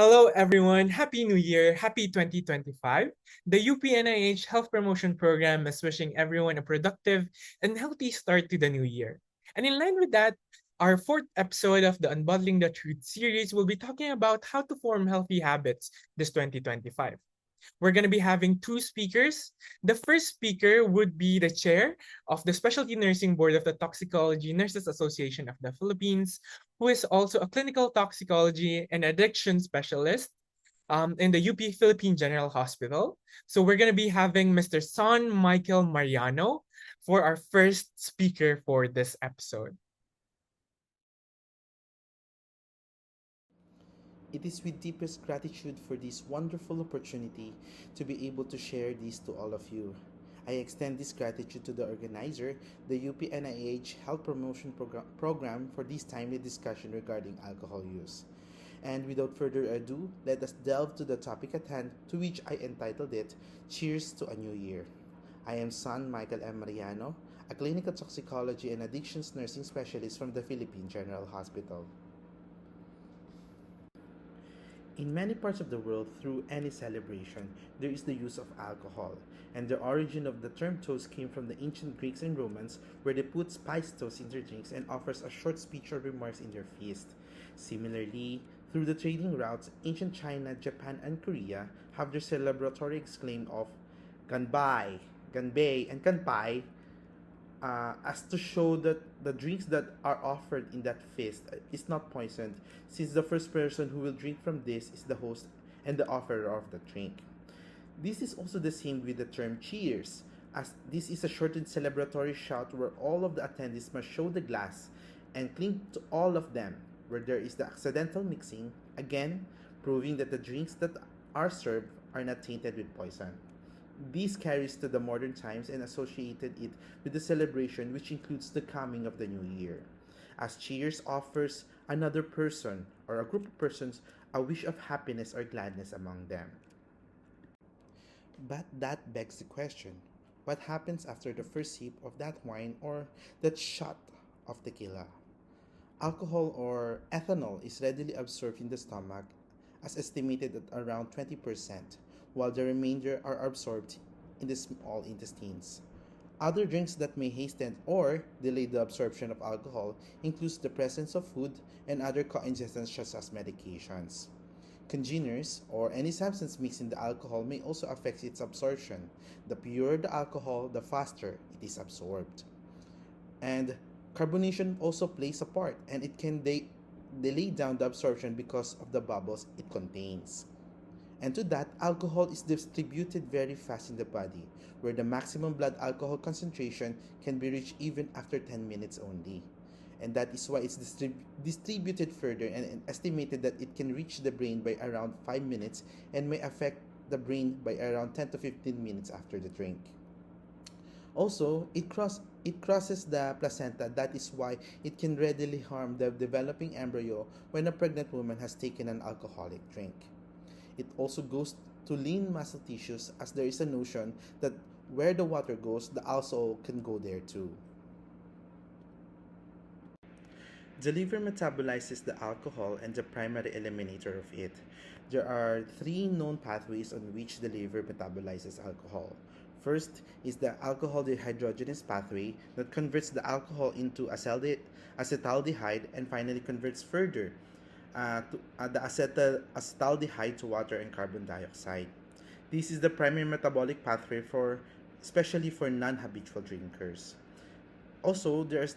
Hello, everyone. Happy New Year. Happy 2025. The UPNIH Health Promotion Program is wishing everyone a productive and healthy start to the new year. And in line with that, our fourth episode of the Unbottling the Truth series will be talking about how to form healthy habits this 2025. We're going to be having two speakers. The first speaker would be the chair of the Specialty Nursing Board of the Toxicology Nurses Association of the Philippines, who is also a clinical toxicology and addiction specialist in the UP Philippine General Hospital. So we're going to be having Mr. Son Michael Mariano for our first speaker for this episode. It is with deepest gratitude for this wonderful opportunity to be able to share this to all of you. I extend this gratitude to the organizer, the UPNIH Health Promotion Program, for this timely discussion regarding alcohol use. And without further ado, let us delve to the topic at hand, to which I entitled it Cheers to a New Year. I am Son Michael M. Mariano, a clinical toxicology and addictions nursing specialist from the Philippine General Hospital. In many parts of the world, through any celebration, there is the use of alcohol, and the origin of the term toast came from the ancient Greeks and Romans, where they put spiced toast in their drinks and offers a short speech or remarks in their feast. Similarly, through the trading routes, ancient China, Japan, and Korea have their celebratory exclaim of "ganbai," "ganbei," and "kanpai," as to show that the drinks that are offered in that feast is not poisoned, since the first person who will drink from this is the host and the offerer of the drink. This is also the same with the term cheers, as this is a shortened celebratory shout where all of the attendees must show the glass and clink to all of them, where there is the accidental mixing, again proving that the drinks that are served are not tainted with poison. This carries to the modern times and associated it with the celebration, which includes the coming of the new year. As cheers offers another person or a group of persons a wish of happiness or gladness among them. But that begs the question, what happens after the first sip of that wine or that shot of tequila? Alcohol or ethanol is readily absorbed in the stomach, as estimated at around 20%, while the remainder are absorbed in the small intestines. Other drinks that may hasten or delay the absorption of alcohol includes the presence of food and other co-ingestions such as medications. Congeners or any substance mixed in the alcohol may also affect its absorption. The purer the alcohol, the faster it is absorbed. And carbonation also plays a part, and it can delay down the absorption because of the bubbles it contains. And to that, alcohol is distributed very fast in the body, where the maximum blood alcohol concentration can be reached even after 10 minutes only. And that is why it's distributed further, and estimated that it can reach the brain by around 5 minutes and may affect the brain by around 10 to 15 minutes after the drink. Also, it crosses the placenta. That is why it can readily harm the developing embryo when a pregnant woman has taken an alcoholic drink. It also goes to lean muscle tissues, as there is a notion that where the water goes, the alcohol can go there too. The liver metabolizes the alcohol and the primary eliminator of it. There are three known pathways on which the liver metabolizes alcohol. First is the alcohol dehydrogenase pathway that converts the alcohol into acetaldehyde and finally converts further the acetaldehyde to water and carbon dioxide. This is the primary metabolic pathway for especially for non-habitual drinkers. Also, there's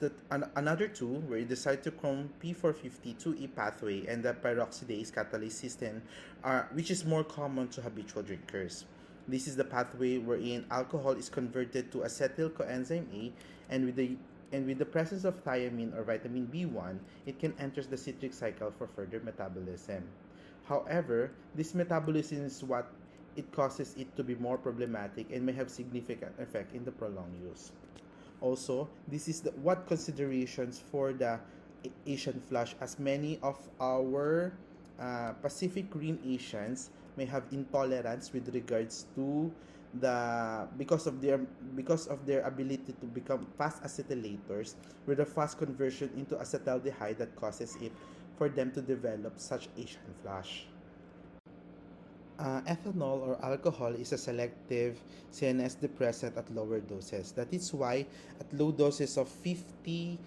another two where the cytochrome P450-2E pathway and the peroxidase catalase system, which is more common to habitual drinkers. This is the pathway wherein alcohol is converted to acetyl coenzyme A, and with the presence of thiamine or vitamin B1, it can enter the citric cycle for further metabolism. However, this metabolism is what it causes it to be more problematic and may have significant effect in the prolonged use. Also, this is what considerations for the Asian flush, as many of our Pacific Rim Asians may have intolerance with regards to the because of their ability to become fast acetylators, with a fast conversion into acetaldehyde that causes it for them to develop such Asian flush. Ethanol or alcohol is a selective CNS depressant at lower doses. That is why at low doses of 50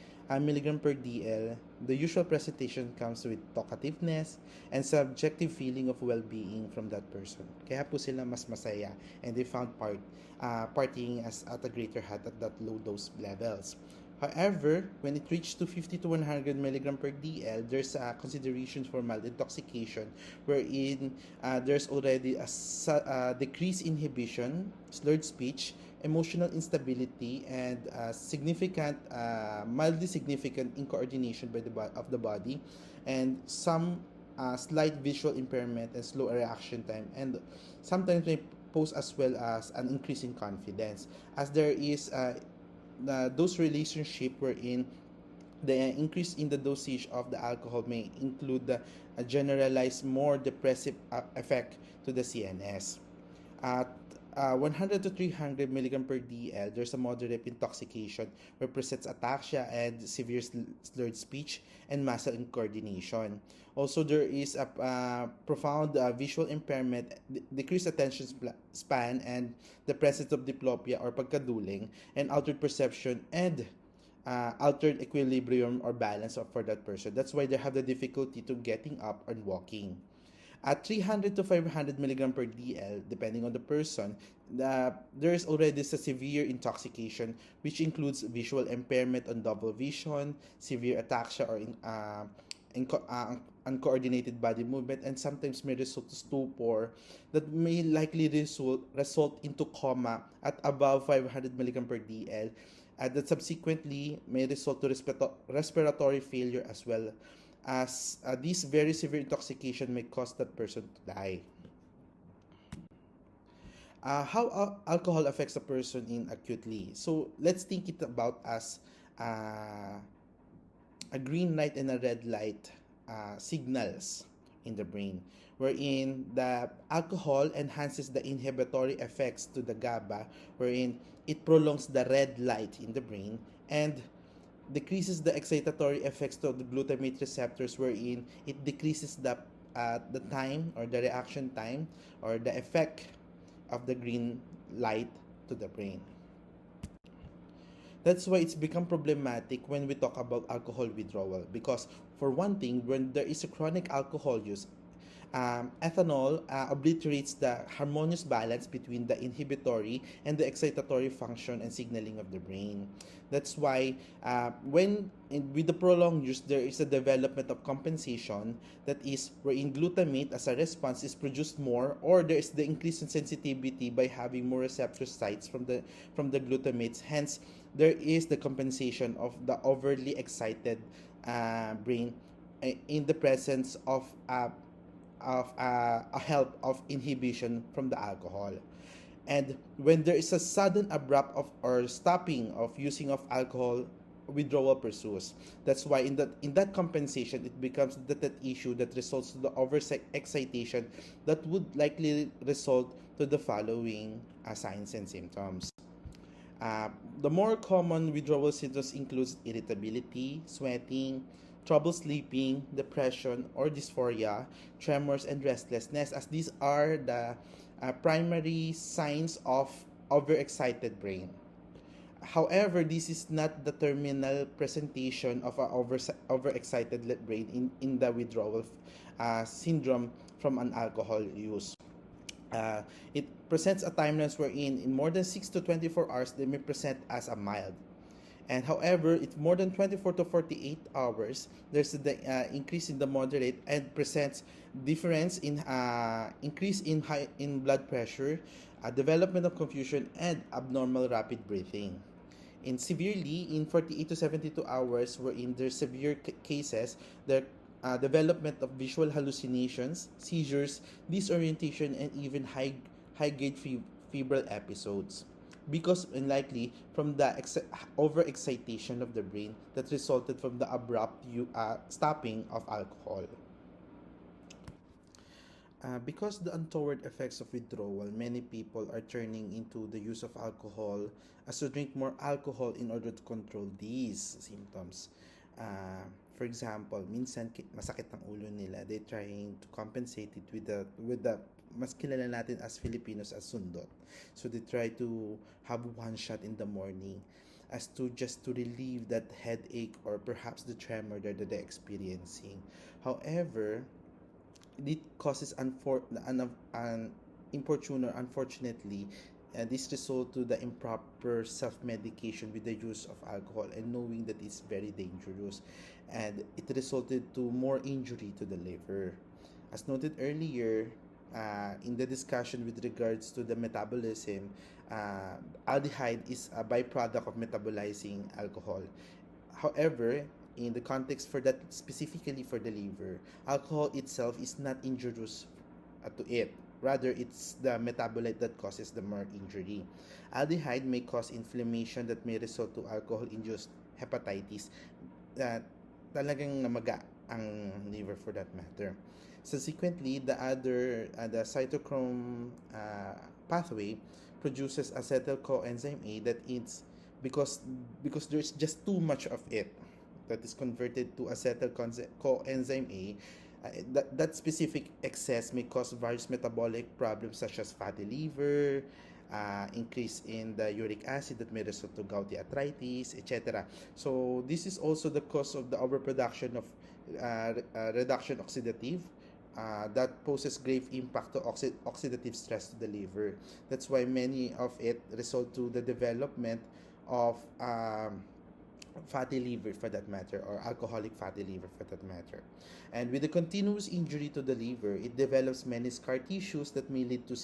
milligram per DL, the usual presentation comes with talkativeness and subjective feeling of well-being from that person. Kaya po sila mas masaya and they found partying as at a greater height at that low dose levels. However, when it reached to 50 to 100 milligram per DL, there's a consideration for mild intoxication wherein there's already decreased inhibition, slurred speech, emotional instability, and mildly significant incoordination of the body, and some slight visual impairment and slow reaction time, and sometimes may pose as well as an increase in confidence, as there is those relationship wherein the increase in the dosage of the alcohol may include a generalized more depressive effect to the CNS. At 100 to 300 milligram per DL, there's a moderate intoxication where presents ataxia and severe slurred speech and muscle incoordination. Also, there is a profound visual impairment, decreased attention span, and the presence of diplopia or pagkaduling, and altered perception and altered equilibrium or balance for that person. That's why they have the difficulty to getting up and walking. At 300 to 500 milligram per DL, depending on the person, there is already a severe intoxication, which includes visual impairment on double vision, severe ataxia or uncoordinated body movement, and sometimes may result to stupor that may likely result into coma at above 500 milligram per DL, that subsequently may result to respiratory failure as well, as this very severe intoxication may cause that person to die. How alcohol affects a person in acutely. So let's think it about as uh, a green light and a red light signals in the brain, wherein the alcohol enhances the inhibitory effects to the GABA, wherein it prolongs the red light in the brain and decreases the excitatory effects to the glutamate receptors, wherein it decreases the time or the reaction time or the effect of the green light to the brain. That's why it's become problematic when we talk about alcohol withdrawal, because for one thing, when there is a chronic alcohol use, ethanol obliterates the harmonious balance between the inhibitory and the excitatory function and signaling of the brain. That's why with the prolonged use, there is a development of compensation, that is wherein glutamate as a response is produced more, or there is the increase in sensitivity by having more receptor sites from the glutamates. Hence, there is the compensation of the overly excited brain in the presence of a help of inhibition from the alcohol. And when there is a sudden abrupt or stopping of using of alcohol, withdrawal pursues. That's why in that compensation, it becomes that issue that results to the over excitation that would likely result to the following signs and symptoms. The more common withdrawal symptoms includes irritability, sweating, trouble sleeping, depression or dysphoria, tremors, and restlessness, as these are the primary signs of overexcited brain. However, this is not the terminal presentation of an overexcited brain in the withdrawal syndrome from an alcohol use. It presents a timeline wherein in more than 6 to 24 hours they may present as a mild. And however, if more than 24 to 48 hours, there's the increase in the moderate and presents difference in increase in blood pressure, development of confusion, and abnormal rapid breathing. In severely, in 48 to 72 hours, wherein there's severe cases, the development of visual hallucinations, seizures, disorientation, and even high grade febrile episodes, because unlikely from the overexcitation of the brain that resulted from the abrupt stopping of alcohol. Because the untoward effects of withdrawal, many people are turning into the use of alcohol as to drink more alcohol in order to control these symptoms. For example, minsan masakit ang ulo nila. They're trying to compensate it with the mas kilala natin as Filipinos as sundot. So they try to have one shot in the morning as to just to relieve that headache or perhaps the tremor that they're experiencing. However, it causes an importune or unfortunately this result to the improper self-medication with the use of alcohol and knowing that it's very dangerous, and it resulted to more injury to the liver. As noted earlier, in the discussion with regards to the metabolism, aldehyde is a byproduct of metabolizing alcohol. However, in the context for that specifically for the liver, alcohol itself is not injurious to it. Rather, it's the metabolite that causes the more injury. Aldehyde may cause inflammation that may result to alcohol-induced hepatitis that talagang namaga ang liver for that matter. Subsequently, the cytochrome pathway produces acetyl coenzyme A that is because there's just too much of it that is converted to acetyl coenzyme A. That specific excess may cause various metabolic problems such as fatty liver, increase in the uric acid that may result to gouty arthritis, etc. So this is also the cause of the overproduction of reduction oxidative that poses grave impact to oxidative stress to the liver. That's why many of it result to the development of fatty liver for that matter, or alcoholic fatty liver for that matter. And with the continuous injury to the liver, it develops many scar tissues that may lead to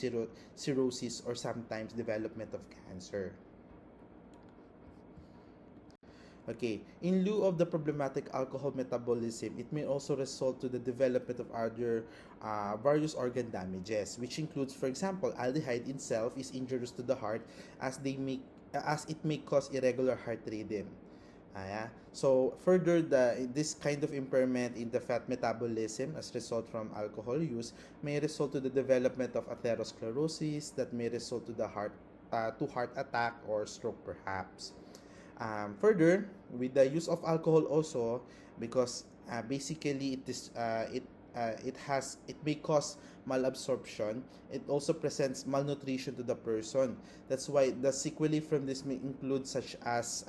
cirrhosis or sometimes development of cancer. Okay, in lieu of the problematic alcohol metabolism, it may also result to the development of other various organ damages, which includes, for example, aldehyde itself is injurious to the heart as it may cause irregular heart rhythm. Yeah. So further, this kind of impairment in the fat metabolism as result from alcohol use may result to the development of atherosclerosis that may result to the heart attack or stroke perhaps. Further, with the use of alcohol also, because basically it may cause malabsorption. It also presents malnutrition to the person. That's why the sequelae from this may include such as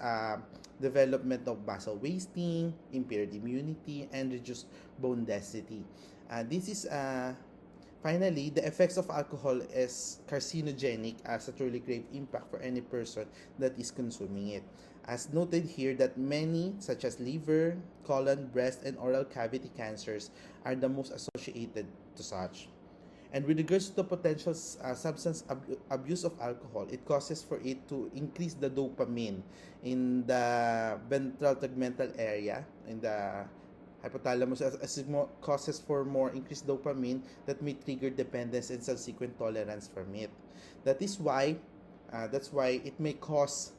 development of muscle wasting, impaired immunity, and reduced bone density. This is Finally, the effects of alcohol is carcinogenic as a truly grave impact for any person that is consuming it. As noted here that many, such as liver, colon, breast, and oral cavity cancers are the most associated to such. And with regards to the potential abuse of alcohol, it causes for it to increase the dopamine in the ventral tegmental area, in the hypothalamus, as it causes for more increased dopamine that may trigger dependence and subsequent tolerance from it. That is why, that's why it may cause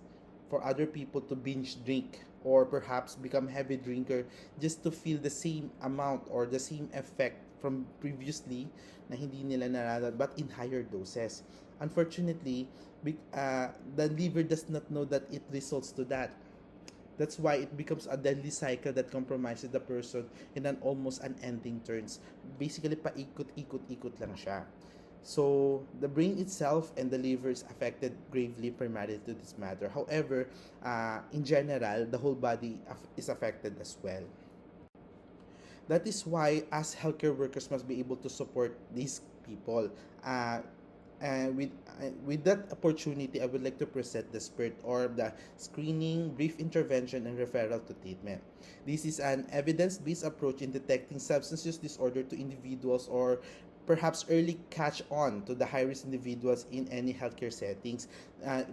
for other people to binge drink or perhaps become heavy drinker just to feel the same amount or the same effect from previously na hindi nila nararamdaman but in higher doses. Unfortunately, the liver does not know that it results to that. That's why it becomes a deadly cycle that compromises the person in an almost unending turns. Basically, paikot-ikot-ikot lang siya. So, the brain itself and the liver is affected gravely primarily to this matter. However, in general, the whole body is affected as well. That is why, as healthcare workers, must be able to support these people. And with that opportunity, I would like to present the SPIRT, or the Screening, Brief Intervention, and Referral to Treatment. This is an evidence-based approach in detecting substance use disorder to individuals, or perhaps early catch on to the high-risk individuals in any healthcare settings,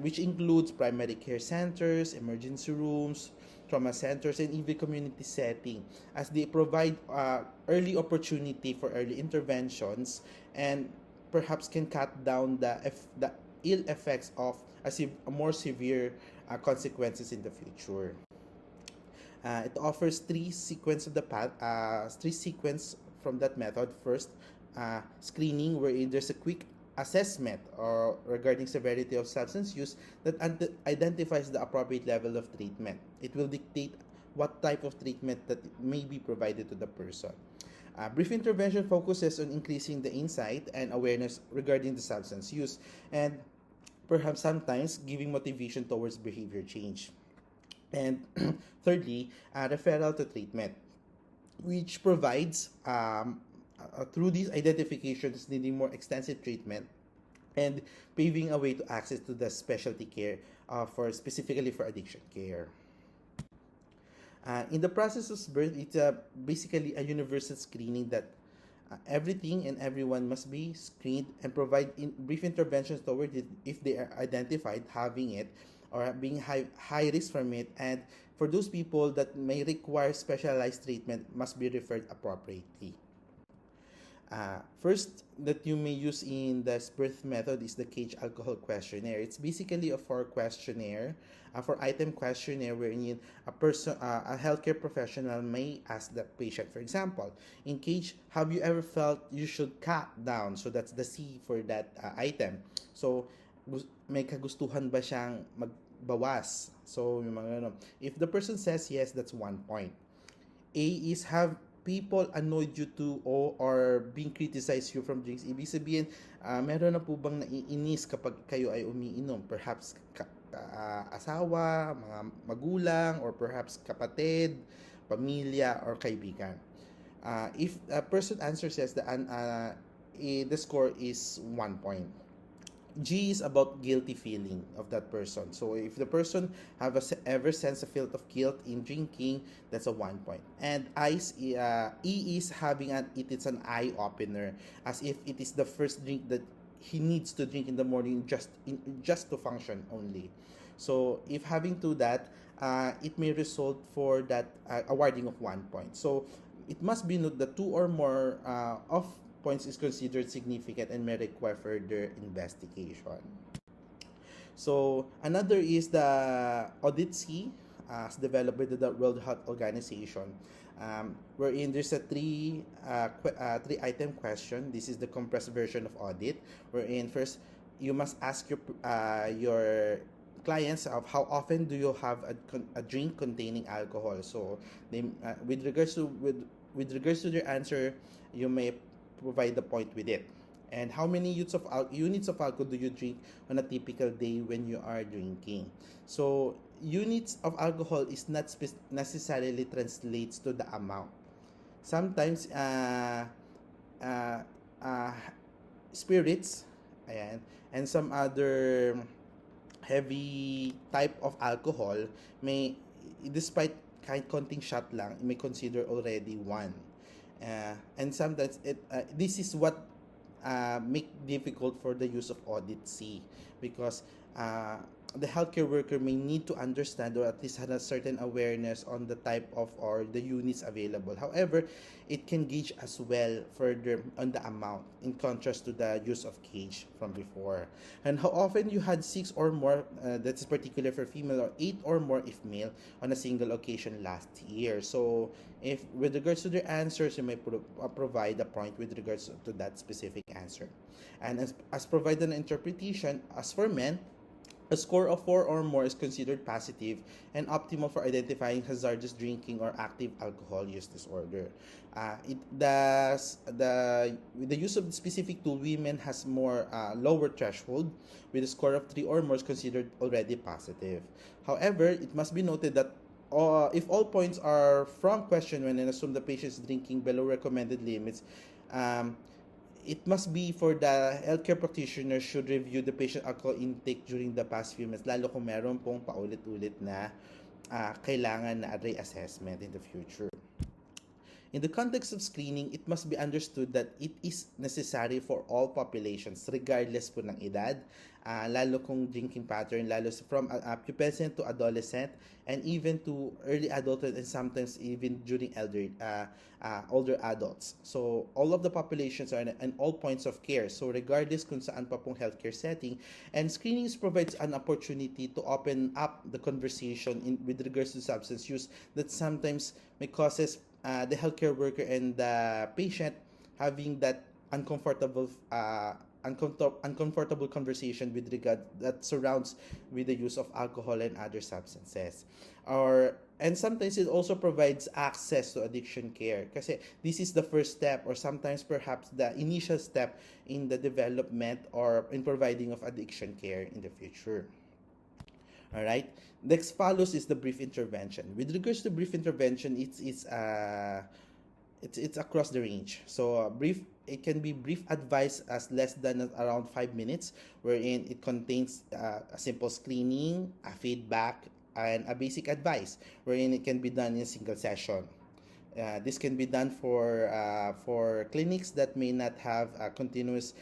which includes primary care centers, emergency rooms, trauma centers, and even community setting, as they provide early opportunity for early interventions and perhaps can cut down the ill effects of a more severe consequences in the future. It offers three sequence from that method. First, screening, wherein there's a quick assessment or regarding severity of substance use that identifies the appropriate level of treatment. It will dictate what type of treatment that may be provided to the person. Brief intervention focuses on increasing the insight and awareness regarding the substance use and perhaps sometimes giving motivation towards behavior change. And thirdly, referral to treatment, which provides through these identifications needing more extensive treatment and paving a way to access to the specialty care for specifically for addiction care. In the process of birth, it's basically a universal screening that everything and everyone must be screened and provide brief interventions toward it if they are identified having it or being high risk from it. And for those people that may require specialized treatment must be referred appropriately. First, that you may use in this birth method is the cage alcohol questionnaire. It's basically a questionnaire, for item questionnaire wherein a healthcare professional may ask the patient. For example, in cage, have you ever felt you should cut down? So that's the C for that item. So may kagustuhan ba siyang magbawas? So yung mga ano. If the person says yes, that's 1 point. A is have people annoyed you to or being criticized you from drinks. Ibig sabihin, meron na po bang naiinis kapag kayo ay umiinom? Perhaps asawa, mga magulang, or perhaps kapatid, pamilya, or kaibigan. If a person answers yes, the score is 1 point. G is about guilty feeling of that person. So if the person have ever sense a feel of guilt in drinking, that's a 1 point. And E is having it's an eye opener, as if it is the first drink that he needs to drink in the morning just to function only. So if having to that, it may result for that awarding of 1 point. So it must be noted that 2 or more of points is considered significant and may require further investigation. So another is the audit C, as developed by the World Health Organization, wherein there's a three item question. This is the compressed version of audit, wherein first you must ask your clients of how often do you have a drink containing alcohol. So they with regards to their answer, you may provide the point with it. And how many units of alcohol do you drink on a typical day when you are drinking? So units of alcohol is not necessarily translates to the amount. Sometimes spirits, ayan, and some other heavy type of alcohol may, despite kahit konting shot lang, may consider already one. And sometimes this is what make difficult for the use of audit C, because the healthcare worker may need to understand or at least have a certain awareness on the type of or the units available. However, it can gauge as well further on the amount in contrast to the use of gauge from before. And how often you had 6 or more, that's particular for female, or 8 or more if male on a single occasion last year. So if with regards to their answers, you may provide a point with regards to that specific answer. And as provided an interpretation, as for men, a score of 4 or more is considered positive and optimal for identifying hazardous drinking or active alcohol use disorder. With the use of the specific tool, women has more lower threshold, with a score of 3 or more is considered already positive. However, it must be noted that if all points are from question when and assume the patient is drinking below recommended limits, it must be for the healthcare practitioner should review the patient alcohol intake during the past few months, lalo kung meron pong paulit-ulit na kailangan na reassessment in the future. In the context of screening, it must be understood that it is necessary for all populations, regardless po ng edad, lalo kung drinking pattern, lalo from pubescent to adolescent, and even to early adulthood, and sometimes even during older adults. So all of the populations are in all points of care. So regardless kung saan pa pong healthcare setting, and screenings provides an opportunity to open up the conversation with regards to substance use that sometimes may causes the healthcare worker and the patient having that uncomfortable uncomfortable conversation with regard that surrounds with the use of alcohol and other substances. Or and sometimes it also provides access to addiction care kasi this is the first step or sometimes perhaps the initial step in the development or in providing of addiction care in the future. All right. Next follows is the brief intervention. With regards to brief intervention, it's across the range. So brief it can be brief advice as less than around 5 minutes, wherein it contains a simple screening, a feedback, and a basic advice, wherein it can be done in a single session. This can be done for clinics that may not have a continuous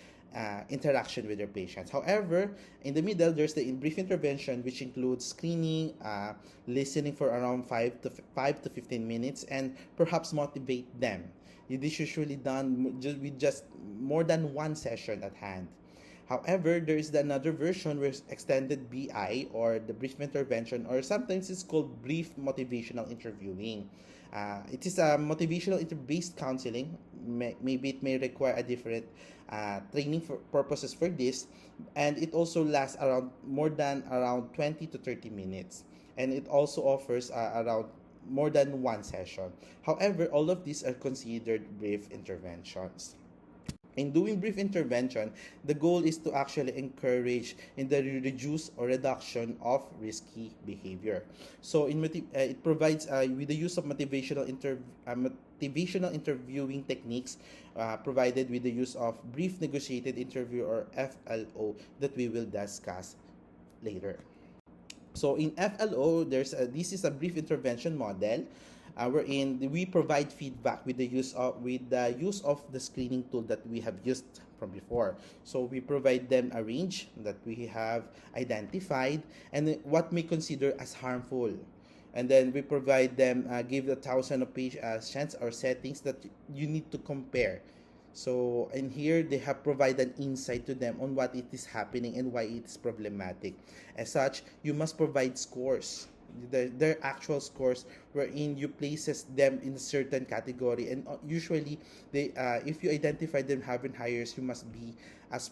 interaction with their patients. However, in the middle, there's the brief intervention, which includes screening, listening for around 5 to 15 minutes, and perhaps motivate them. It is usually done with just more than one session at hand. However, there is another version where it's extended BI or the brief intervention, or sometimes it's called brief motivational interviewing. It is a motivational based counseling. Maybe it may require a different training for purposes for this, and it also lasts around more than around 20 to 30 minutes, and it also offers around more than one session. However, all of these are considered brief interventions. In doing brief intervention, the goal is to actually encourage in the reduce or reduction of risky behavior. So it provides with the use of motivational interviewing techniques, provided with the use of brief negotiated interview or FLO that we will discuss later. So in FLO, this is a brief intervention model wherein we provide feedback with the use of the screening tool that we have used from before. So we provide them a range that we have identified and what may consider as harmful. And then we provide them, give a thousand of patients or settings that you need to compare. So, and here they have provided insight to them on what it is happening and why it is problematic. As such, you must provide scores, their actual scores, wherein you places them in a certain category. And usually, if you identify them having hires, you must be as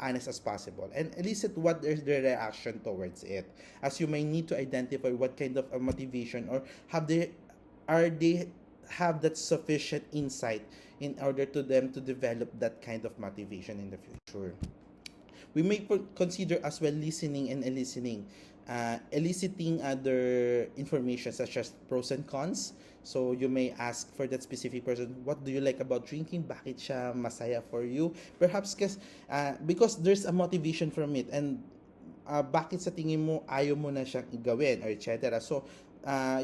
honest as possible and elicit what is their reaction towards it. As you may need to identify what kind of a motivation or are they have that sufficient insight in order to them to develop that kind of motivation in the future. We may consider as well listening and eliciting, eliciting other information such as pros and cons. So you may ask for that specific person, what do you like about drinking? Bakit siya masaya for you? Perhaps because there's a motivation from it, and bakit sa tingin mo ayaw mo na siyang igawin or etc. So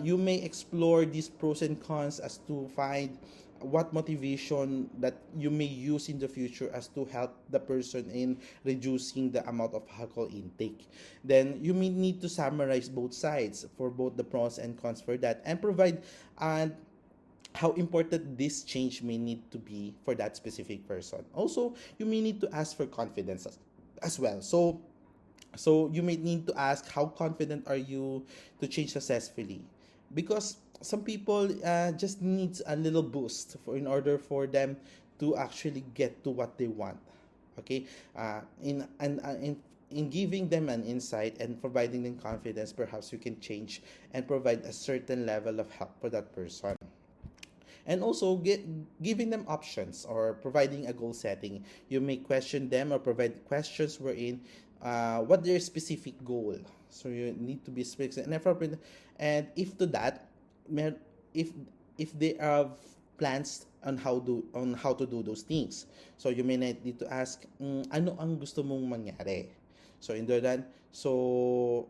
you may explore these pros and cons as to find what motivation that you may use in the future as to help the person in reducing the amount of alcohol intake. Then you may need to summarize both sides for both the pros and cons for that and provide how important this change may need to be for that specific person. Also, you may need to ask for confidence as well. So you may need to ask how confident are you to change successfully, because some people just needs a little boost in order for them to actually get to what they want. Okay, in giving them an insight and providing them confidence, perhaps you can change and provide a certain level of help for that person. And also giving them options or providing a goal setting. You may question them or provide questions wherein what their specific goal. So you need to be specific and appropriate. And if to that, if they have plans on how to do those things, so you may need to ask, ano ang gusto mong mangyari? So in that, so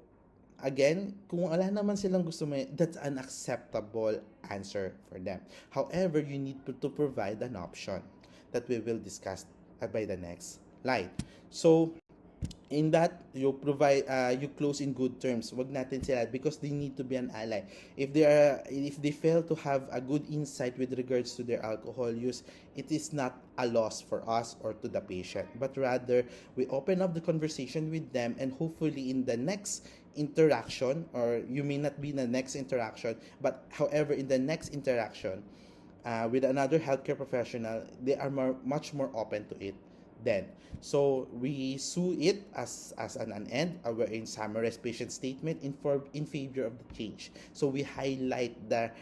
again, kung wala naman silang gusto mo, that's an acceptable answer for them. However, you need to provide an option that we will discuss by the next slide. So in that, you provide you close in good terms. Wag natin sila because they need to be an ally. If they fail to have a good insight with regards to their alcohol use, it is not a loss for us or to the patient, but rather we open up the conversation with them, and hopefully in the next interaction, or you may not be in the next interaction, but however in the next interaction with another healthcare professional, they are much more open to it then. So we sue it as an end, wherein summarize patient statement in favor of the change. So we highlight their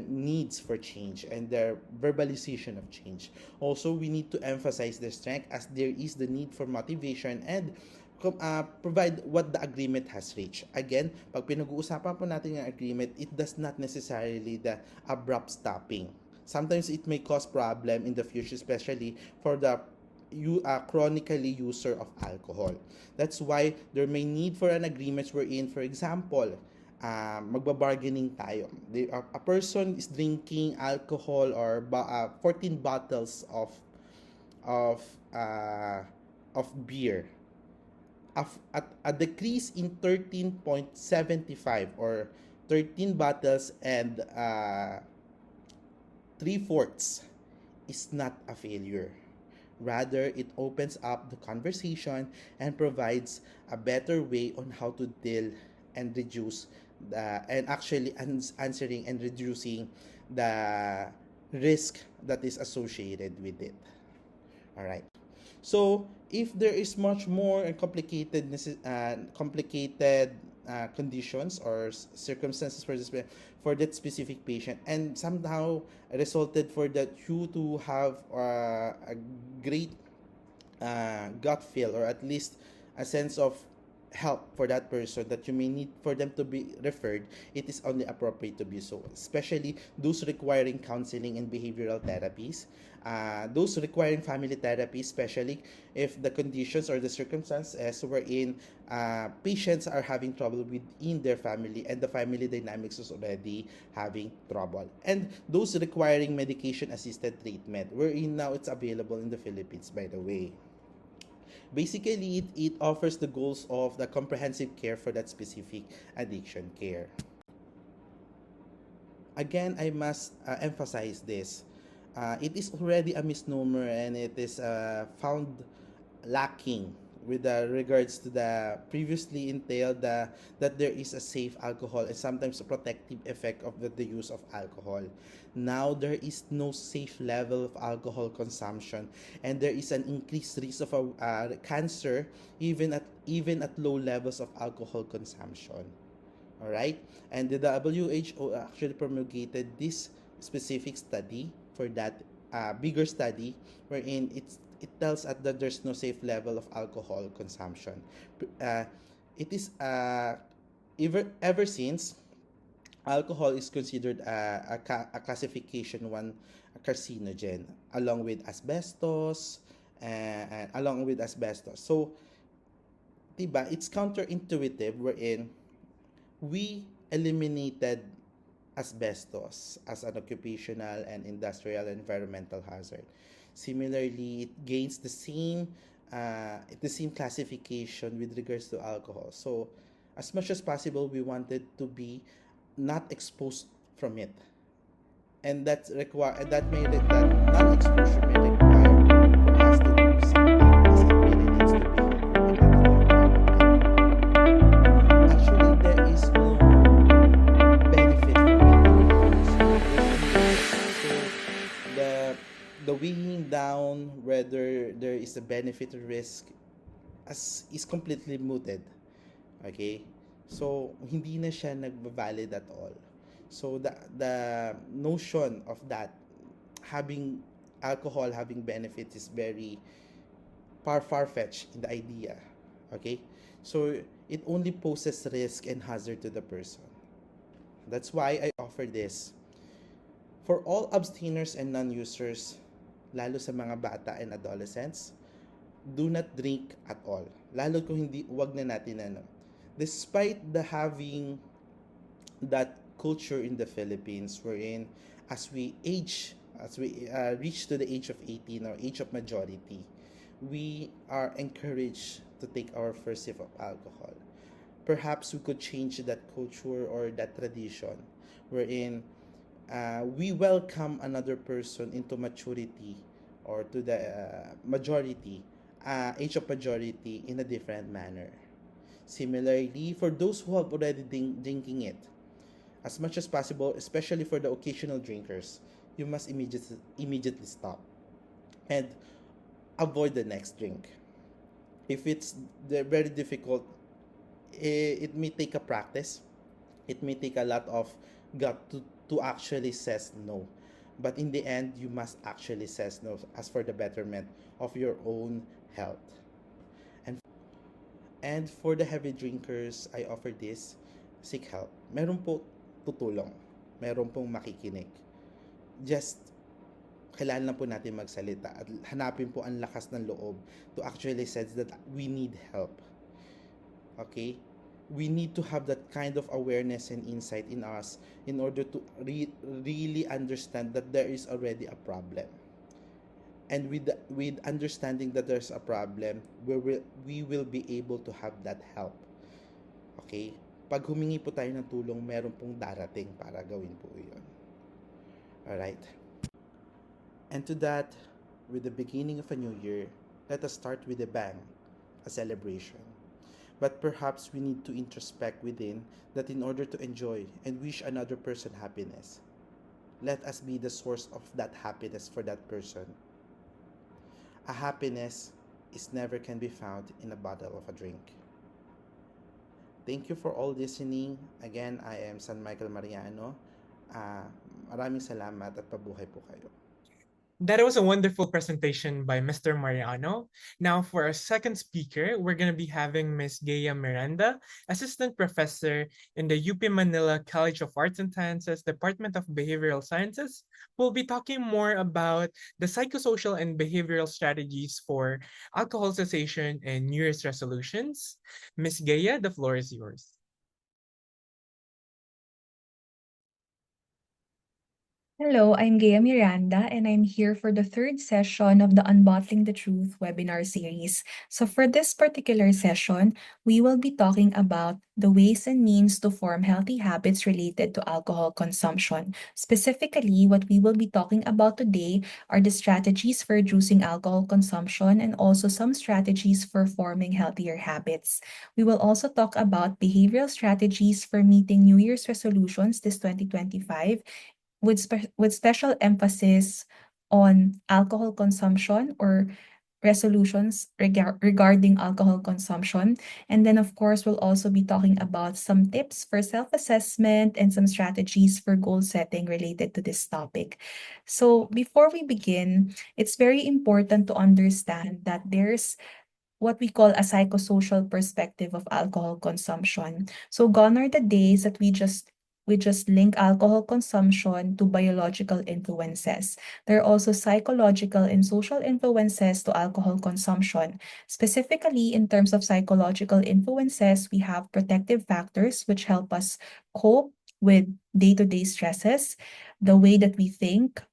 needs for change and their verbalization of change. Also, we need to emphasize their strength as there is the need for motivation and provide what the agreement has reached. Again, pag pinag-uusapan po natin yung agreement, it does not necessarily the abrupt stopping. Sometimes it may cause problem in the future, especially for the chronically user of alcohol. That's why there may need for an agreement wherein, for example, magbabargaining tayo. A person is drinking alcohol or 14 bottles of uh, of beer. At a decrease in 13.75 or 13 bottles and 3/4 is not a failure. Rather, it opens up the conversation and provides a better way on how to deal and reduce and actually answering and reducing the risk that is associated with it. All right. So if there is much more complicated conditions or circumstances for that specific patient, and somehow resulted for that you to have a great gut feel, or at least a sense of help for that person that you may need for them to be referred, it is only appropriate to be so, especially those requiring counseling and behavioral therapies, those requiring family therapy, especially if the conditions or the circumstances wherein patients are having trouble within their family and the family dynamics is already having trouble, and those requiring medication assisted treatment, wherein now it's available in the Philippines, by the way. Basically, it offers the goals of the comprehensive care for that specific addiction care. Again, I must emphasize this. It is already a misnomer, and it is found lacking with regards to the previously entailed that there is a safe alcohol and sometimes a protective effect of the use of alcohol. Now there is no safe level of alcohol consumption, and there is an increased risk of cancer even at low levels of alcohol consumption. All right, and the WHO actually promulgated this specific study for that bigger study wherein it tells us that there's no safe level of alcohol consumption. Uh, it is ever since alcohol is considered a classification one carcinogen along with asbestos. So, diba, it's counterintuitive wherein we eliminated asbestos as an occupational and industrial environmental hazard. Similarly, it gains the same classification with regards to alcohol. So, as much as possible, we wanted to be not exposed from it, and that non-exposure may require for us to do something as it really needs to be implemented. Actually, there is no benefit from it. So the weighing down whether there is a benefit or risk is completely mooted. Okay? So hindi na siya nagbabalid at all. So the notion of that having alcohol having benefits is very far-fetched in the idea. Okay? So it only poses risk and hazard to the person. That's why I offer this. For all abstainers and non-users, lalo sa mga bata and adolescents, do not drink at all. Lalo kung hindi, wag na natin Despite the having that culture in the Philippines wherein as we reach to the age of 18 or age of majority, we are encouraged to take our first sip of alcohol. Perhaps we could change that culture or that tradition wherein we welcome another person into maturity or to the age of majority in a different manner. Similarly, for those who have already drinking it, as much as possible, especially for the occasional drinkers, you must immediately stop. And avoid the next drink. If it's very difficult, it may take a practice. It may take a lot of gut to actually says no. But in the end, you must actually says no as for the betterment of your own health. And and for the heavy drinkers, I offer this: seek help. Meron po tutulong. Meron pong makikinig. Just kailangan lang po natin magsalita at hanapin po ang lakas ng loob to actually sense that we need help. Okay? We need to have that kind of awareness and insight in us in order to really understand that there is already a problem. And with understanding that there's a problem, we will be able to have that help. Okay? Pag humingi po tayo ng tulong, meron pong darating para gawin po yun. Alright? And to that, with the beginning of a new year, let us start with a bang, a celebration. But perhaps we need to introspect within that in order to enjoy and wish another person happiness. Let us be the source of that happiness for that person. A happiness is never can be found in a bottle of a drink. Thank you for all listening. Again, I am Michel Mariano. Maraming salamat at pabuhay po kayo. That was a wonderful presentation by Mr. Mariano. Now, for our second speaker, we're going to be having Ms. Gaea Miranda, Assistant Professor in the UP Manila College of Arts and Sciences, Department of Behavioral Sciences, who will be talking more about the psychosocial and behavioral strategies for alcohol cessation and New Year's resolutions. Ms. Gaea, the floor is yours. Hello, I'm Gaea Miranda, and I'm here for the third session of the Unbottling the Truth webinar series. So for this particular session, we will be talking about the ways and means to form healthy habits related to alcohol consumption. Specifically, what we will be talking about today are the strategies for reducing alcohol consumption and also some strategies for forming healthier habits. We will also talk about behavioral strategies for meeting New Year's resolutions this 2025 with special emphasis on alcohol consumption or resolutions regarding alcohol consumption. And then, of course, we'll also be talking about some tips for self-assessment and some strategies for goal setting related to this topic. So before we begin, it's very important to understand that there's what we call a psychosocial perspective of alcohol consumption. So gone are the days that we just link alcohol consumption to biological influences. There are also psychological and social influences to alcohol consumption. Specifically, in terms of psychological influences, we have protective factors which help us cope with day-to-day stresses, the way that we think,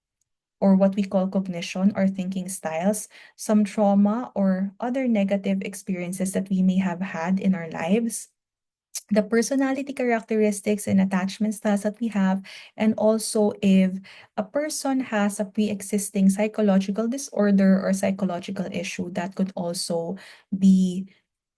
or what we call cognition or thinking styles, some trauma or other negative experiences that we may have had in our lives, the personality characteristics and attachment styles that we have, and also if a person has a pre-existing psychological disorder or psychological issue, that could also be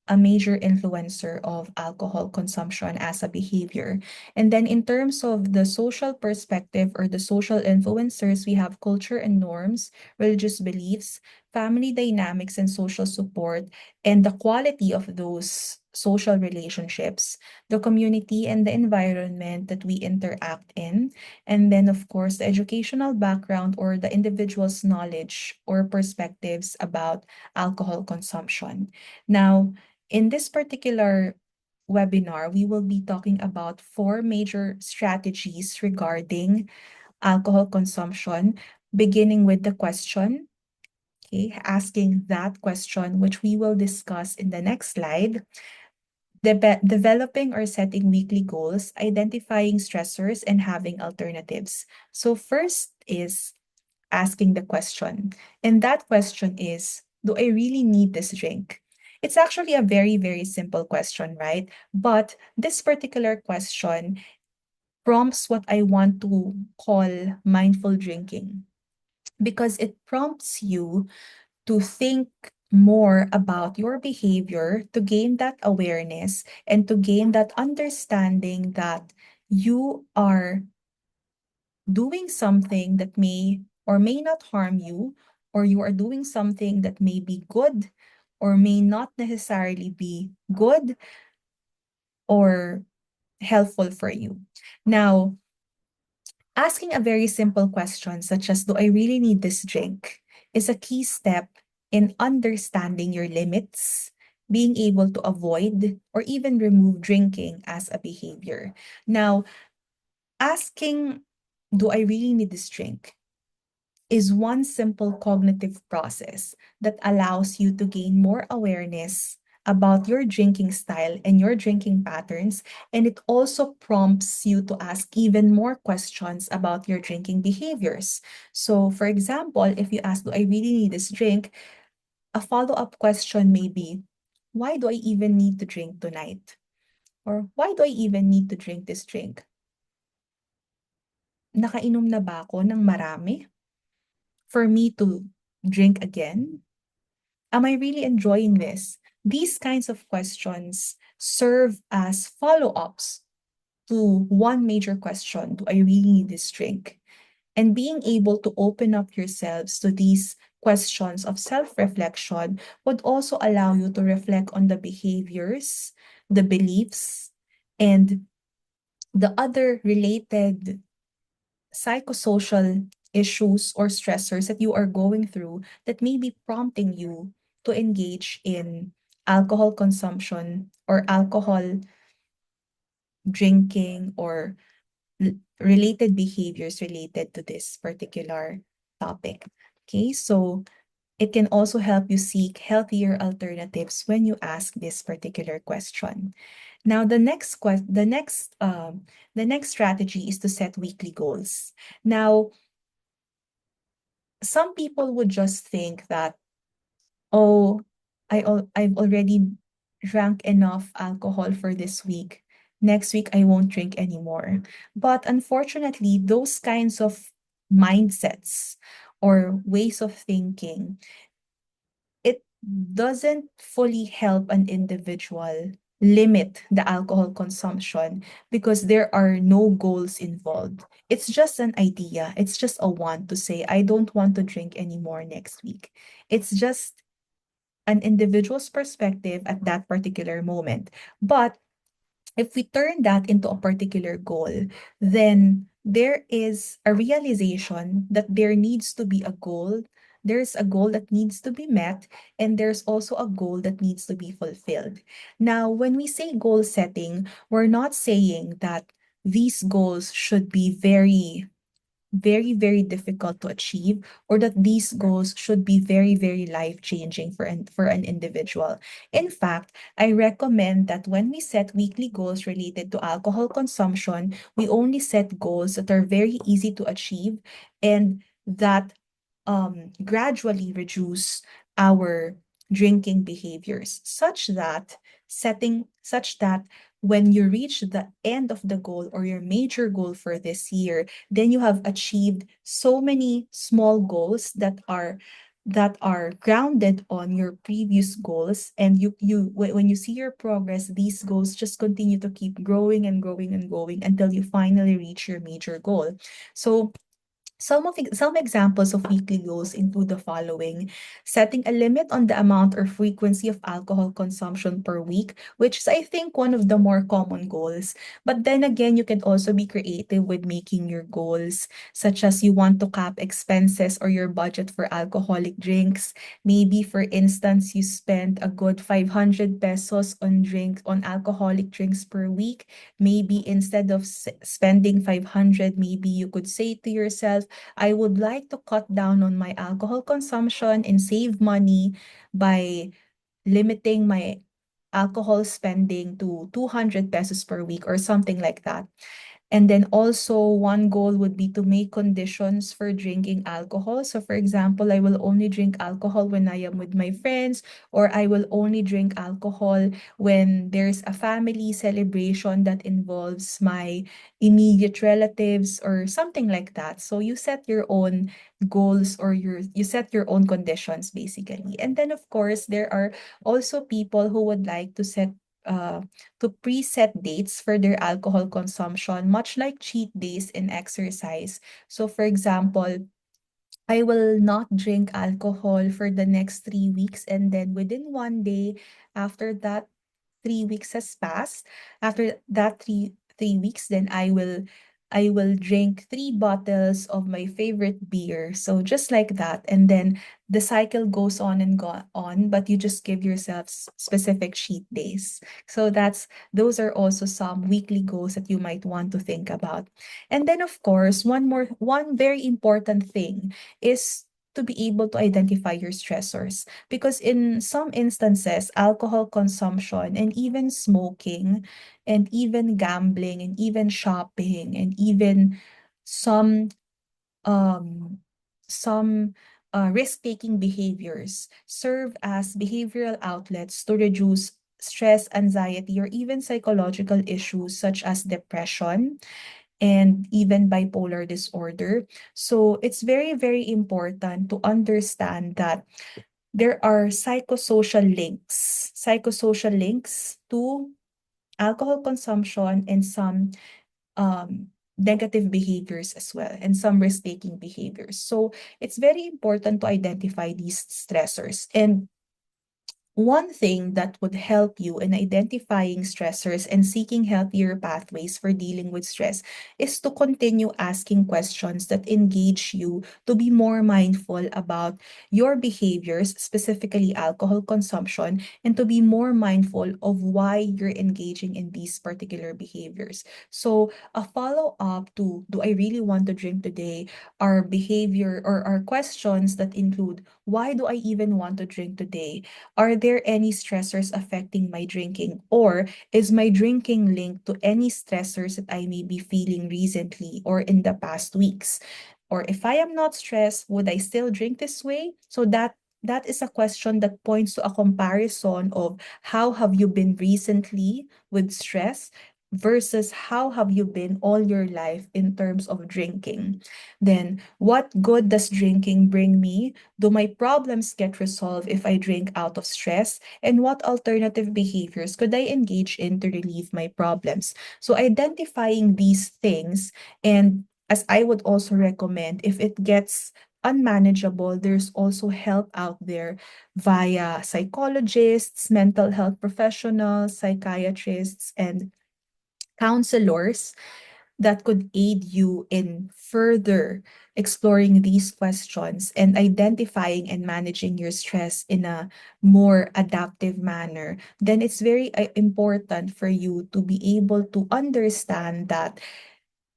a major influencer of alcohol consumption as a behavior. And then in terms of the social perspective or the social influencers, we have culture and norms, religious beliefs, family dynamics and social support, and the quality of those social relationships, the community and the environment that we interact in, and then of course the educational background or the individual's knowledge or perspectives about alcohol consumption. Now, in this particular webinar, we will be talking about 4 major strategies regarding alcohol consumption, beginning with the question, okay, asking that question, which we will discuss in the next slide. Developing or setting weekly goals, identifying stressors, and having alternatives. So first is asking the question. And that question is, do I really need this drink? It's actually a very, very simple question, right? But this particular question prompts what I want to call mindful drinking because it prompts you to think more about your behavior, to gain that awareness, and to gain that understanding that you are doing something that may or may not harm you, or you are doing something that may be good or may not necessarily be good or helpful for you. Now, asking a very simple question such as, do I really need this drink, is a key step in understanding your limits, being able to avoid or even remove drinking as a behavior. Now, asking, do I really need this drink, is one simple cognitive process that allows you to gain more awareness about your drinking style and your drinking patterns. And it also prompts you to ask even more questions about your drinking behaviors. So, for example, if you ask, do I really need this drink? A follow-up question may be, why do I even need to drink tonight? Or why do I even need to drink this drink? Nakainom na ba ako ng marami for me to drink again? Am I really enjoying this? These kinds of questions serve as follow-ups to one major question: do I really need this drink? And being able to open up yourselves to these questions of self-reflection would also allow you to reflect on the behaviors, the beliefs, and the other related psychosocial issues or stressors that you are going through that may be prompting you to engage in alcohol consumption or alcohol drinking or related behaviors related to this particular topic. Okay, so it can also help you seek healthier alternatives when you ask this particular question. Now, the next strategy is to set weekly goals. Now, some people would just think that, oh, I've already drank enough alcohol for this week. Next week, I won't drink anymore. But unfortunately, those kinds of mindsets or ways of thinking, it doesn't fully help an individual limit the alcohol consumption because there are no goals involved. It's just an idea. It's just a want to say, I don't want to drink anymore next week. It's just an individual's perspective at that particular moment. But if we turn that into a particular goal, then there is a realization that there needs to be a goal. There's a goal that needs to be met, and there's also a goal that needs to be fulfilled. Now, when we say goal setting, we're not saying that these goals should be very difficult to achieve, or that these goals should be very life-changing for an individual. In fact, I recommend that when we set weekly goals related to alcohol consumption, we only set goals that are very easy to achieve and that gradually reduce our drinking behaviors such that when you reach the end of the goal or your major goal for this year, then you have achieved so many small goals that are grounded on your previous goals, and when you see your progress, these goals just continue to keep growing and growing and growing until you finally reach your major goal. So some examples of weekly goals include the following: setting a limit on the amount or frequency of alcohol consumption per week, which is, I think, one of the more common goals. But then again, you can also be creative with making your goals, such as you want to cap expenses or your budget for alcoholic drinks. Maybe, for instance, you spend a good 500 pesos on alcoholic drinks per week. Maybe instead of spending 500, maybe you could say to yourself, I would like to cut down on my alcohol consumption and save money by limiting my alcohol spending to 200 pesos per week or something like that. And then also one goal would be to make conditions for drinking alcohol. So for example, I will only drink alcohol when I am with my friends, or I will only drink alcohol when there's a family celebration that involves my immediate relatives or something like that. So you set your own goals, or you set your own conditions basically. And then of course, there are also people who would like uh to preset dates for their alcohol consumption, much like cheat days in exercise. So for example, I will not drink alcohol for the next 3 weeks, and then within one day, after that 3 weeks has passed, after that three weeks, then I will drink 3 bottles of my favorite beer. So just like that, and then the cycle goes on and go on, but you just give yourself specific cheat days. So those are also some weekly goals that you might want to think about. And then of course, one very important thing is to be able to identify your stressors. Because in some instances, alcohol consumption and even smoking and even gambling and even shopping and even some um some risk-taking behaviors serve as behavioral outlets to reduce stress, anxiety, or even psychological issues such as depression and even bipolar disorder. So it's very, very important to understand that there are psychosocial links to alcohol consumption and some negative behaviors as well, and some risk-taking behaviors. So it's very important to identify these stressors. And one thing that would help you in identifying stressors and seeking healthier pathways for dealing with stress is to continue asking questions that engage you to be more mindful about your behaviors, specifically alcohol consumption, and to be more mindful of why you're engaging in these particular behaviors. So, a follow up to do I really want to drink today? Our behavior or our questions that include why do I even want to drink today? Are there any stressors affecting my drinking? Or is my drinking linked to any stressors that I may be feeling recently or in the past weeks? Or if I am not stressed, would I still drink this way? So that is a question that points to a comparison of how have you been recently with stress versus how have you been all your life in terms of drinking. Then, what good does drinking bring me? Do my problems get resolved if I drink out of stress? And what alternative behaviors could I engage in to relieve my problems? So, identifying these things, and as I would also recommend, if it gets unmanageable, there's also help out there via psychologists, mental health professionals, psychiatrists, and counselors that could aid you in further exploring these questions and identifying and managing your stress in a more adaptive manner, then it's very important for you to be able to understand that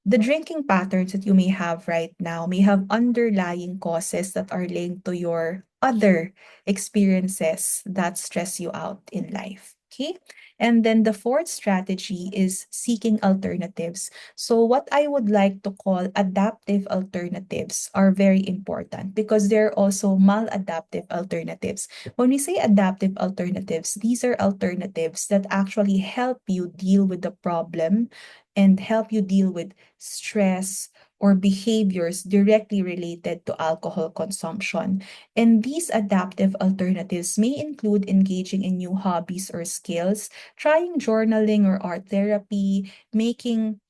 the drinking patterns that you may have right now may have underlying causes that are linked to your other experiences that stress you out in life. Okay. And then the fourth strategy is seeking alternatives. So, what I would like to call adaptive alternatives are very important because there are also maladaptive alternatives. When we say adaptive alternatives, these are alternatives that actually help you deal with the problem and help you deal with stress, or behaviors directly related to alcohol consumption. And these adaptive alternatives may include engaging in new hobbies or skills, trying journaling or art therapy, making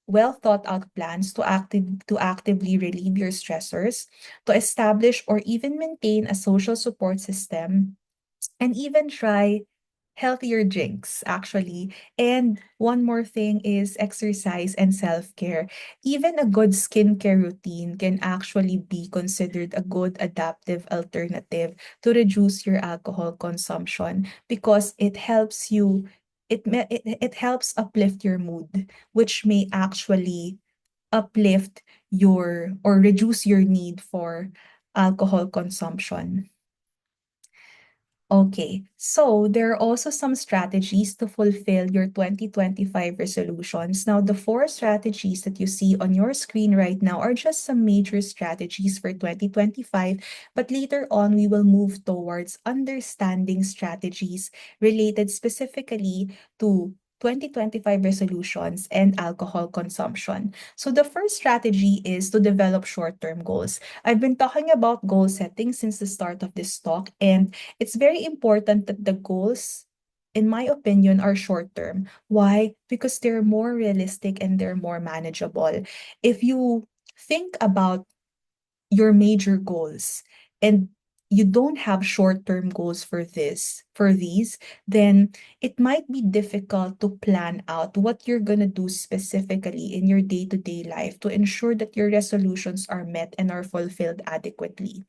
well thought out plans to actively relieve your stressors, to establish or even maintain a social support system, and even try healthier drinks actually. And one more thing is exercise and self-care. Even a good skincare routine can actually be considered a good adaptive alternative to reduce your alcohol consumption because it helps uplift your mood, which may actually uplift your or reduce your need for alcohol consumption. Okay, so there are also some strategies to fulfill your 2025 resolutions. Now, the four strategies that you see on your screen right now are just some major strategies for 2025, but later on, we will move towards understanding strategies related specifically to 2025 resolutions and alcohol consumption. So, the first strategy is to develop short term goals. I've been talking about goal setting since the start of this talk, and it's very important that the goals, in my opinion, are short term. Why? Because they're more realistic and they're more manageable. If you think about your major goals, and you don't have short-term goals for these, then it might be difficult to plan out what you're going to do specifically in your day-to-day life to ensure that your resolutions are met and are fulfilled adequately.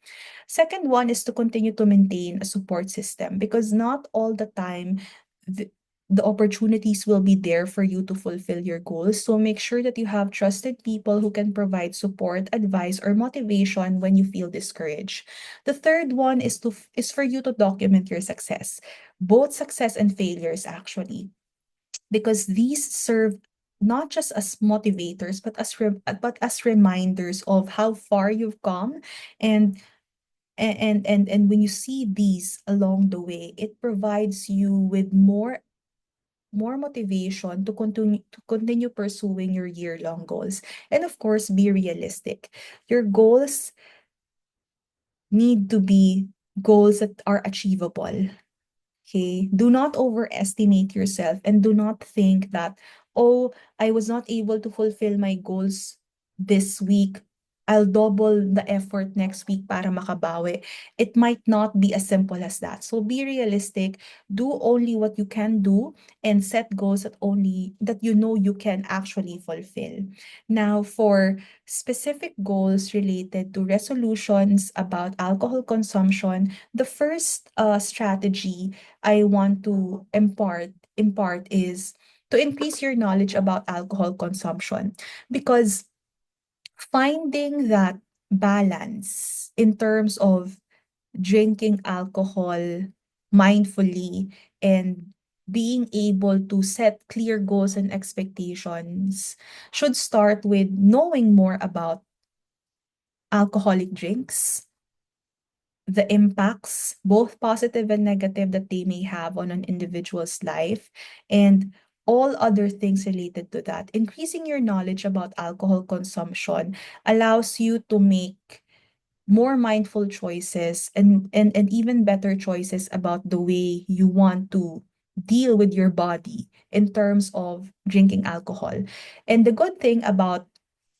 Second one is to continue to maintain a support system, because not all the time the, the opportunities will be there for you to fulfill your goals. So make sure that you have trusted people who can provide support, advice, or motivation when you feel discouraged. The third one is for you to document your success, both success and failures actually, because these serve not just as motivators but as reminders of how far you've come. And and when you see these along the way, it provides you with more motivation to continue pursuing your year-long goals. And of course, be realistic. Your goals need to be goals that are achievable. Okay, do not overestimate yourself, and do not think that, oh, I was not able to fulfill my goals this week. I'll double the effort next week para makabawi. It might not be as simple as that. So be realistic, do only what you can do, and set goals that you know you can actually fulfill. Now, for specific goals related to resolutions about alcohol consumption, the first strategy I want to impart is to increase your knowledge about alcohol consumption, because finding that balance in terms of drinking alcohol mindfully and being able to set clear goals and expectations should start with knowing more about alcoholic drinks, the impacts, both positive and negative, that they may have on an individual's life, and all other things related to that. Increasing your knowledge about alcohol consumption allows you to make more mindful choices, and even better choices about the way you want to deal with your body in terms of drinking alcohol. And the good thing about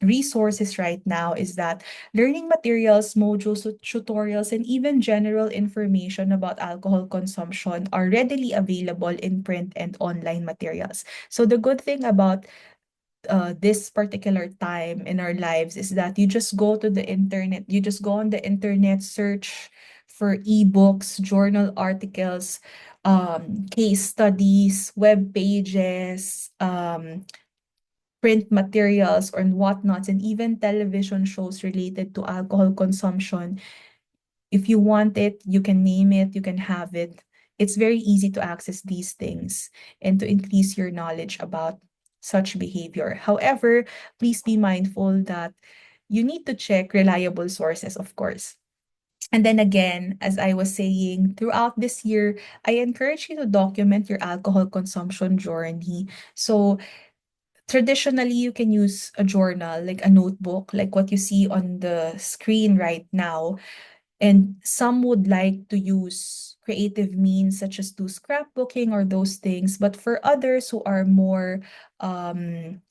resources right now is that learning materials, modules, tutorials, and even general information about alcohol consumption are readily available in print and online materials. So the good thing about this particular time in our lives is that you just go on the internet, search for ebooks, journal articles, case studies, web pages, print materials or whatnots, and even television shows related to alcohol consumption. If you want it, you can name it, you can have it. It's very easy to access these things and to increase your knowledge about such behavior. However, please be mindful that you need to check reliable sources, of course. And then again, as I was saying, throughout this year, I encourage you to document your alcohol consumption journey. So traditionally, you can use a journal, like a notebook, like what you see on the screen right now. And some would like to use creative means such as do scrapbooking or those things. But for others who are more um,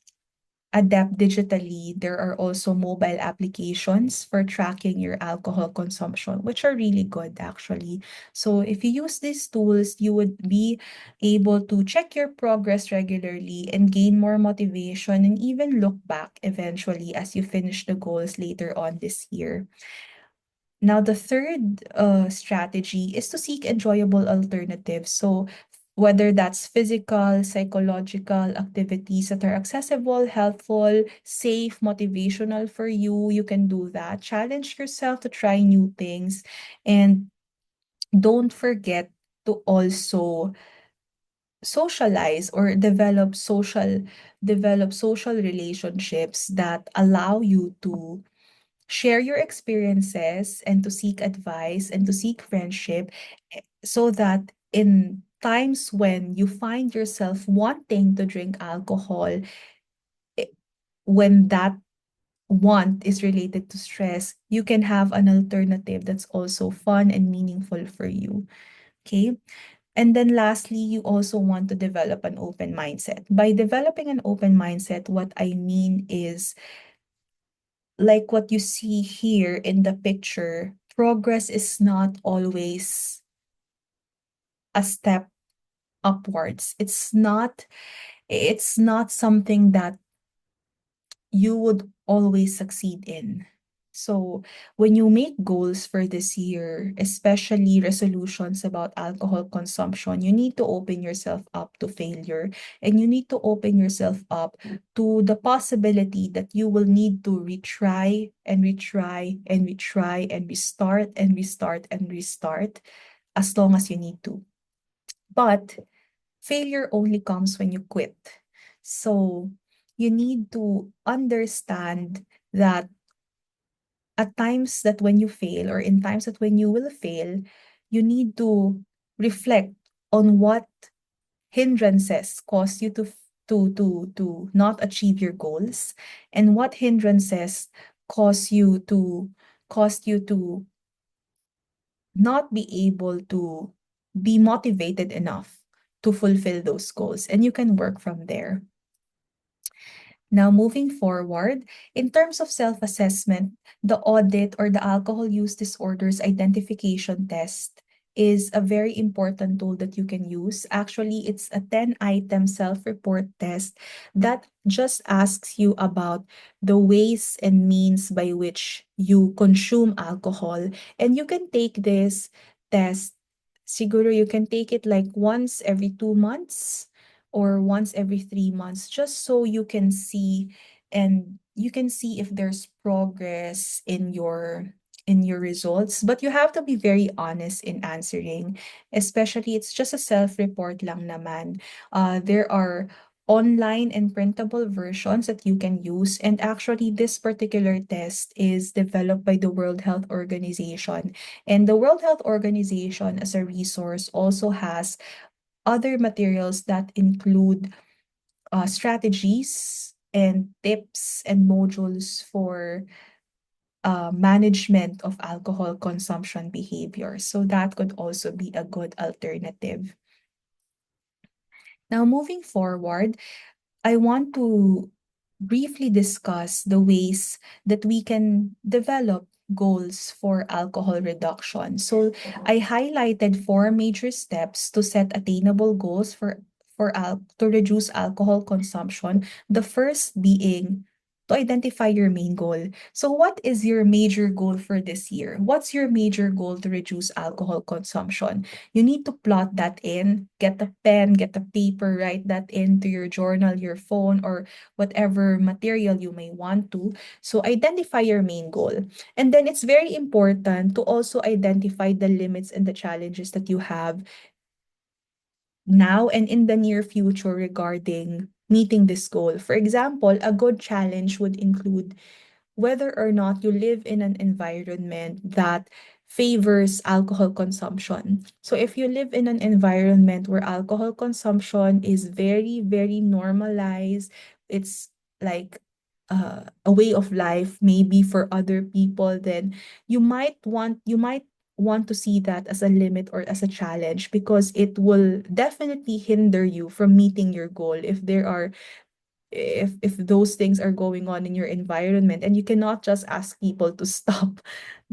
adept digitally, there are also mobile applications for tracking your alcohol consumption, which are really good actually. So if you use these tools, you would be able to check your progress regularly and gain more motivation, and even look back eventually as you finish the goals later on this year. Now, the third strategy is to seek enjoyable alternatives. So, whether that's physical, psychological activities that are accessible, helpful, safe, motivational for you, you can do that. Challenge yourself to try new things. And don't forget to also socialize or develop social relationships that allow you to share your experiences and to seek advice and to seek friendship, so that in times when you find yourself wanting to drink alcohol, eh, when that want is related to stress, you can have an alternative that's also fun and meaningful for you. Okay. And then lastly, you also want to develop an open mindset. By developing an open mindset, what I mean is like what you see here in the picture, progress is not always a step upwards. It's not something that you would always succeed in. So, when you make goals for this year, especially resolutions about alcohol consumption, you need to open yourself up to failure, and you need to open yourself up to the possibility that you will need to retry and retry and retry and restart and restart and restart as long as you need to. But failure only comes when you quit. So you need to understand that at times that when you fail, or in times that when you will fail, you need to reflect on what hindrances cause you to not achieve your goals, and what hindrances cause you to cause you to not be able to be motivated enough to fulfill those goals, and you can work from there. Now, moving forward, in terms of self-assessment, the audit or the alcohol use disorders identification test is a very important tool that you can use. Actually, it's a 10-item self-report test that just asks you about the ways and means by which you consume alcohol. And you can take this test, siguro you can take it like once every 2 months or once every 3 months, just so you can see, and you can see if there's progress in your results. But you have to be very honest in answering, especially it's just a self-report lang naman. There are online and printable versions that you can use, and actually this particular test is developed by the World Health Organization, and the World Health Organization as a resource also has other materials that include strategies and tips and modules for management of alcohol consumption behavior. So that could also be a good alternative. Now, moving forward, I want to briefly discuss the ways that we can develop goals for alcohol reduction. So I highlighted four major steps to set attainable goals to reduce alcohol consumption. The first being to identify your main goal. So what is your major goal for this year? What's your major goal to reduce alcohol consumption? You need to plot that in, get a pen, get a paper, write that into your journal, your phone, or whatever material you may want to. So identify your main goal. And then it's very important to also identify the limits and the challenges that you have now and in the near future regarding meeting this goal. For example, a good challenge would include whether or not you live in an environment that favors alcohol consumption. So if you live in an environment where alcohol consumption is very, very normalized, it's like a way of life maybe for other people, then you might want to see that as a limit or as a challenge, because it will definitely hinder you from meeting your goal if those things are going on in your environment, and you cannot just ask people to stop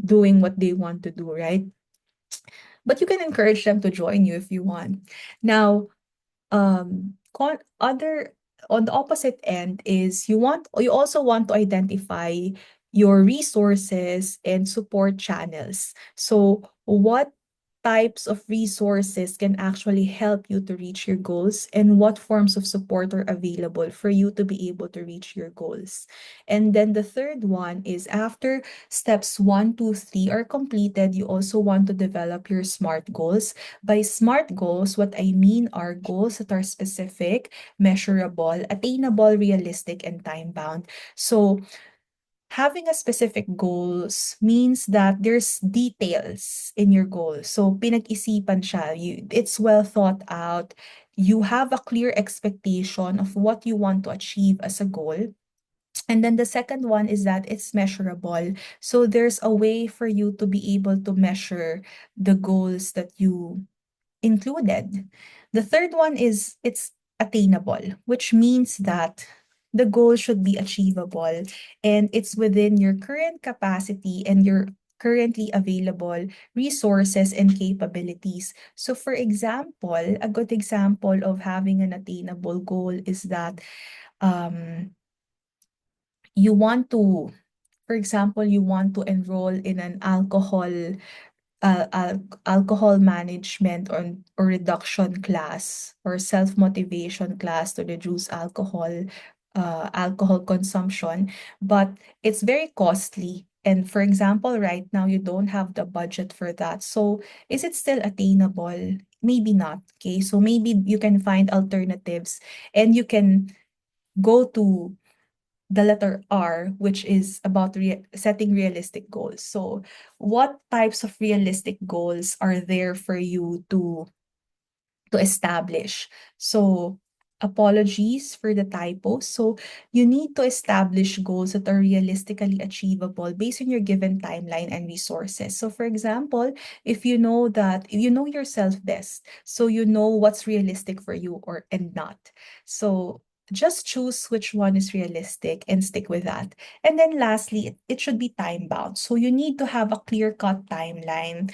doing what they want to do, right? But you can encourage them to join you if you want. Now, other on the opposite end is you also want to identify your resources and support channels. So what types of resources can actually help you to reach your goals, and what forms of support are available for you to be able to reach your goals. And then the third one is, after steps 1, 2, 3 are completed, you also want to develop your SMART goals. By SMART goals, what I mean are goals that are specific, measurable, attainable, realistic, and time-bound. So having a specific goals means that there's details in your goal. So pinag-isipan siya. It's well thought out. You have a clear expectation of what you want to achieve as a goal. And then the second one is that it's measurable. So there's a way for you to be able to measure the goals that you included. The third one is it's attainable, which means that the goal should be achievable and it's within your current capacity and your currently available resources and capabilities. So for example, a good example of having an attainable goal is that um, you want to, for example, you want to enroll in an alcohol management or reduction class or self-motivation class to reduce alcohol consumption, but it's very costly. And for example, right now you don't have the budget for that. So is it still attainable? Maybe not. Okay. So maybe you can find alternatives and you can go to the letter R, which is about setting realistic goals. So, what types of realistic goals are there for you to establish? So, apologies for the typo. So, you need to establish goals that are realistically achievable based on your given timeline and resources. So, for example, if you know yourself best, so you know what's realistic for you or and not. So, just choose which one is realistic and stick with that. And then lastly, it should be time bound. So you need to have a clear cut timeline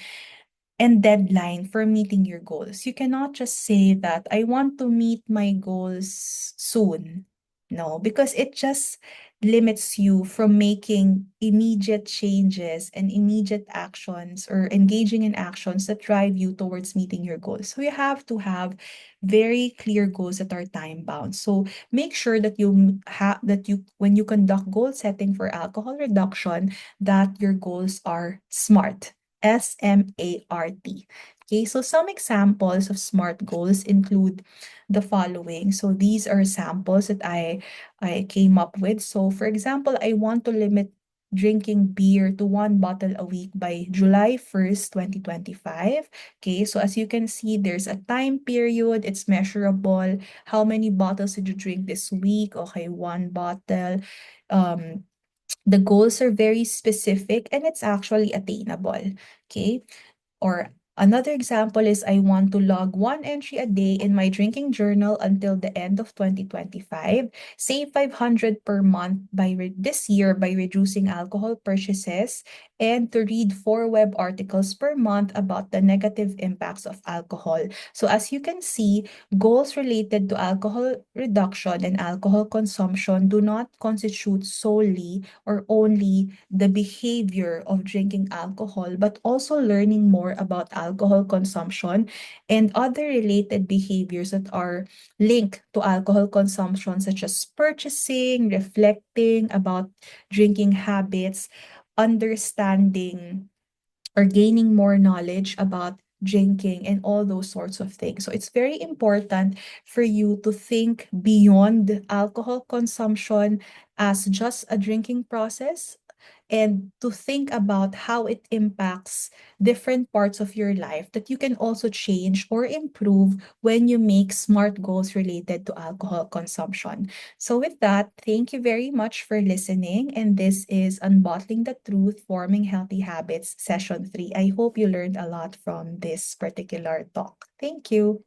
and deadline for meeting your goals. You cannot just say that I want to meet my goals soon. No, because it just limits you from making immediate changes and immediate actions or engaging in actions that drive you towards meeting your goals. So you have to have very clear goals that are time bound. So make sure that you when you conduct goal setting for alcohol reduction that your goals are SMART. SMART. Okay, so some examples of SMART goals include the following. So these are samples that I came up with. So for example, I want to limit drinking beer to 1 bottle a week by July 1st, 2025. Okay, so as you can see, there's a time period, it's measurable. How many bottles did you drink this week? Okay, 1 bottle. Um, the goals are very specific and it's actually attainable. Okay. Or another example is I want to log 1 entry a day in my drinking journal until the end of 2025, save 500 per month this year by reducing alcohol purchases, and to read 4 web articles per month about the negative impacts of alcohol. So as you can see, goals related to alcohol reduction and alcohol consumption do not constitute solely or only the behavior of drinking alcohol, but also learning more about alcohol consumption and other related behaviors that are linked to alcohol consumption, such as purchasing, reflecting about drinking habits, understanding or gaining more knowledge about drinking and all those sorts of things. So it's very important for you to think beyond alcohol consumption as just a drinking process and to think about how it impacts different parts of your life that you can also change or improve when you make smart goals related to alcohol consumption. So, with that, thank you very much for listening. And this is Unbottling the Truth Forming Healthy Habits, Session 3. I hope you learned a lot from this particular talk. Thank you.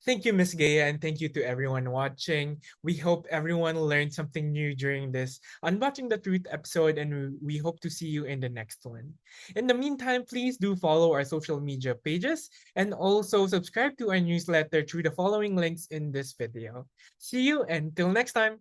Thank you, Miss Gaea, and thank you to everyone watching. We hope everyone learned something new during this Unboxing the Truth episode, and we hope to see you in the next one. In the meantime, please do follow our social media pages and also subscribe to our newsletter through the following links in this video. See you until next time.